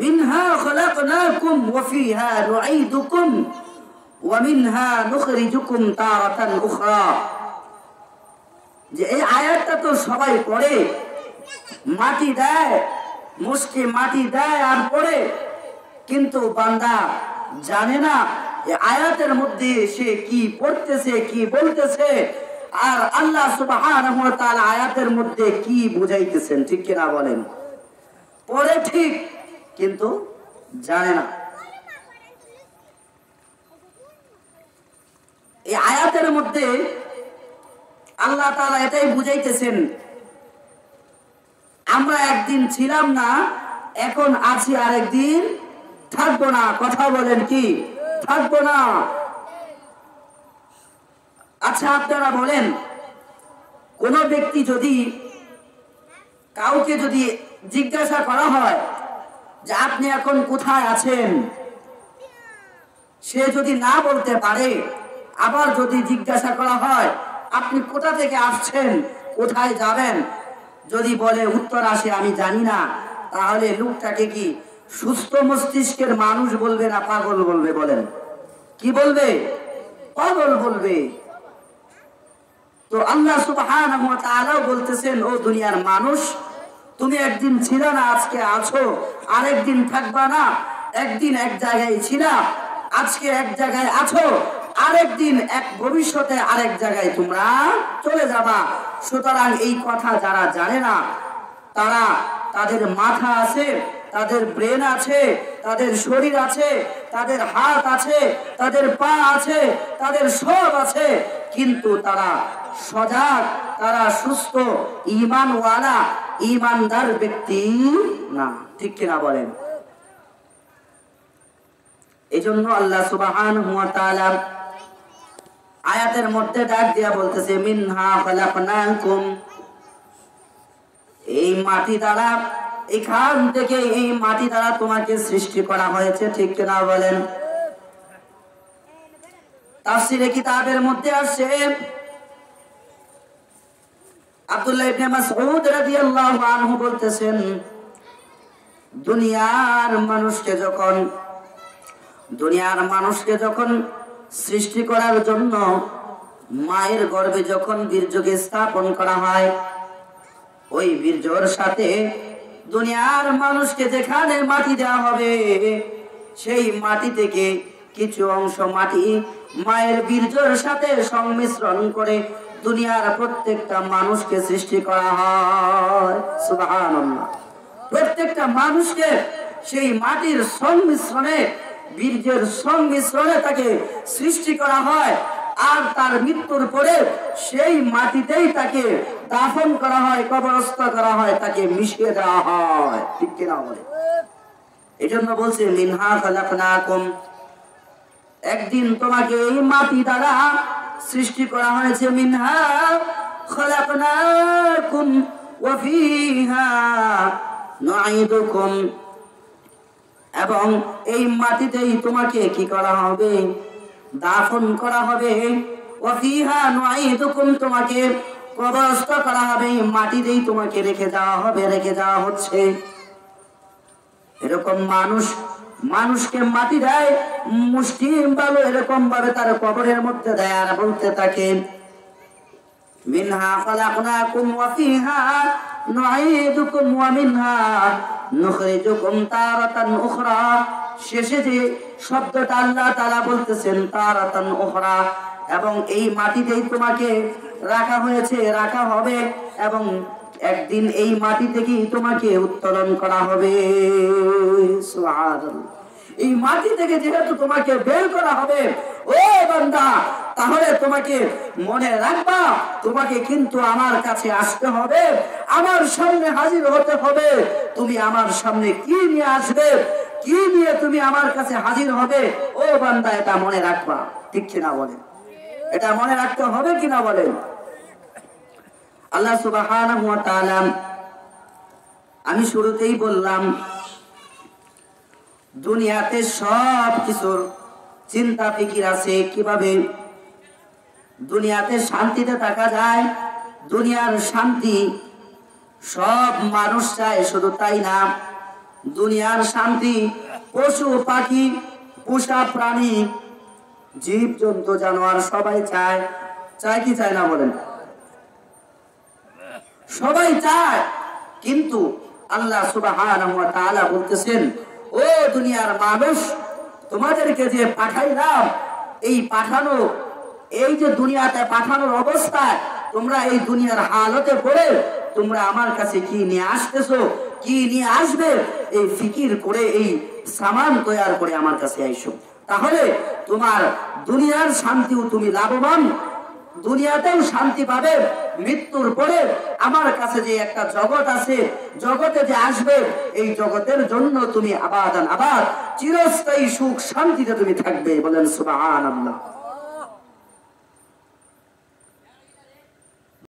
মিনহা খলাকনাকুম ওয়া ফিহা নুঈদুকুম ওয়া মিনহা নুখরিজুকুম তারাতান উখরা। যে এই আয়াতটা তো সবাই পড়ে, মাটি দেয়, মুষ্টি মাটি দেয় আর পড়ে, কিন্তু বান্দা জানে না এই আয়াতের মধ্যে সে কি পড়তেছে, কি বলতেছে, আর আল্লাহ সুবহানাহু ওয়া তাআলা আয়াতের মধ্যে কি বুঝাইতেছেন। ঠিক কিনা বলেন? পড়ে ঠিক, কিন্তু জানে না। এই আয়াতের মধ্যে আল্লাহ তাআলা এটাই বুঝাইতেছেন, আমরা একদিন ছিলাম না, এখন আছি, আরেকদিন থাকবো না। কথা বলেন, কি থাকবো না? আচ্ছা আপনারা বলেন, কোন ব্যক্তি যদি, কাউকে যদি জিজ্ঞাসা করা হয় যে আপনি এখন কোথায় আছেন, সে যদি না বলতে পারে, আবার যদি জিজ্ঞাসা করা হয় আপনি কোথা থেকে আসছেন, কোথায় যাবেন, যদি বলে উত্তর আসে আমি জানি না, তাহলে লোকটাকে কি সুস্থ মস্তিষ্কের মানুষ বলবে না পাগল বলবে? বলেন, কি বলবে? পাগল বলবে। তো আল্লাহ সুবহানাহু ওয়া তাআলা বলতেছেন, ও দুনিয়ার মানুষ, তুমি একদিন ছিল না, আজকে আছো, আরেকদিন থাকবা না। একদিন এক জায়গায় ছিলা, আজকে এক জায়গায় আছো, আরেকদিন এক ভবিষ্যতে আরেক জায়গায় তোমরা চলে যাবা। সুতরাং এই কথা যারা জানে না, তারা, তাদের মাথা আছে, তাদের ব্রেন আছে, তাদের শরীর আছে, তাদের হাত আছে, তাদের পা আছে, তাদের সব আছে, কিন্তু তারা সজাগ, তারা সুস্থ, ঈমানওয়ালা, ঈমানদার ব্যক্তি না। ঠিক কিনা বলেন? এজন্য আল্লাহ সুবহানাহু ওয়া তাআলা আয়াতের মধ্যে ডাক দিয়া বলতেছে, মিনহা খলাকনাকুম, এই মাটি দ্বারা, এখান থেকে এই মাটি দ্বারা তোমাকে সৃষ্টি করা হয়েছে। ঠিক কিনা বলেন? তাফসীরে কিতাবের মধ্যে আসছে, আব্দুল্লাহ ইবনে মাসউদ রাদিয়াল্লাহু আনহু বলতেছেন, দুনিয়ার মানুষকে যখন সৃষ্টি করার জন্য মায়ের গর্ভে যখন বীর্যকে স্থাপন করা হয়, ওই বীর্যর সাথে দুনিয়ার মানুষকে যেখানে মাটি দেওয়া হবে, সেই মাটি থেকে কিছু অংশ মাটি মায়ের বীর্যর সাথে সংমিশ্রণ করে দুনিয়ার প্রত্যেকটা মানুষকে সৃষ্টি করা হয়। সুবহানাল্লাহ। প্রত্যেকটা মানুষকে সেই মাটির সংমিশ্রণে, বীর্যের সংমিশ্রণে তাকে সৃষ্টি করা হয়, আর তার মৃত্যুর পরে সেই মাটিতেই তাকে দাফন করা হয়, কবরস্থ করা হয়, তাকে মিশিয়ে দেওয়া হয়। ঠিক কিনা বলে? এই জন্য বলছে, মিনহা খলাকনাকুম, একদিন তোমাকে এই মাটি দ্বারা সৃষ্টি করা হয়েছে। মিনহা খলাকনাকুম ওয়া ফিহা নুঈদুকুম, এবং এই মাটিতেই তোমাকে কি করা হবে? দাফন করা হবে। ওয়া ফিহা নুঈদুকুম, তোমাকে কবরস্থ করা হবে, মাটিতেই তোমাকে রেখে যাওয়া হচ্ছে। এরকম মানুষকে মাটি দেয়, মুষ্টিম বালু এরকম ভাবে তার কবরের মধ্যে দেয়, আর বলতে থাকে, মিনহা খলাকনাকুম ওয়া ফিহা নুঈদুকুম ওয়া মিনহা নুখরিজুকুম তারাতান উখরা। শেষে যে শব্দটা আল্লাহ তাআলা বলতেছেন, তারাতান উখরা, এবং এই মাটিতেই তোমাকে রাখা হয়েছে, রাখা হবে, এবং একদিন এই মাটি থেকেই তোমাকে উত্তোলন করা হবে। সুবহানাল্লাহ। এই মাটি থেকে যেহেতু তোমাকে বের করা হবে, ও বান্দা, তাহলে তোমাকে মনে রাখবা, তোমাকে কিন্তু আমার কাছে আসতে হবে, আমার সামনে হাজির হতে হবে। তুমি আমার সামনে কি নিয়ে আসবে, কি নিয়ে তুমি আমার কাছে হাজির হবে, ও বান্দা, এটা মনে রাখবা। ঠিক কিনা বলেন? এটা মনে রাখতে হবে কিনা বলেন? আল্লাহ সুবহানাহু ওয়া তাআলা, আমি শুরুতেই বললাম, দুনিয়াতে সব কিছুর চিন্তা ফিকির আছে, কিভাবে দুনিয়াতে শান্তিতে থাকা যায়, দুনিয়ার শান্তি সব মানুষ চায়। শুধু তাই না, দুনিয়ার শান্তি পশু পাখি পোষা প্রাণী জীব জন্তু জানোয়ার সবাই চায়, চায় কি চায় না বলেন? সবাই চায়, কিন্তু আল্লাহ সুবহানাহু ওয়া তাআলা বলতেছেন, ও দুনিয়ার মানুষ, তোমাদেরকে যে পাঠাইলাম, এই পাঠানো, এই যে দুনিয়াতে পাঠানোর অবস্থায় তোমরা এই দুনিয়ার হালতে পড়ে তোমরা আমার কাছে কি নিয়ে আসতেছো, কি নিয়ে আসবে, এই ফিকির করে এই সামান তৈরি করে আমার কাছে আইসো। তাহলে তোমার দুনিয়ার শান্তিও তুমি লাভবান, দুনিয়াতেও শান্তি পাবে, মৃত্যুর পরে আমার কাছে যে একটা জগৎ আছে, জগতে যে আসবে, এই জগতের জন্য তুমি আবাদ চিরস্থায়ী সুখ শান্তিতে তুমি থাকবে। বলেন সুবহানাল্লাহ।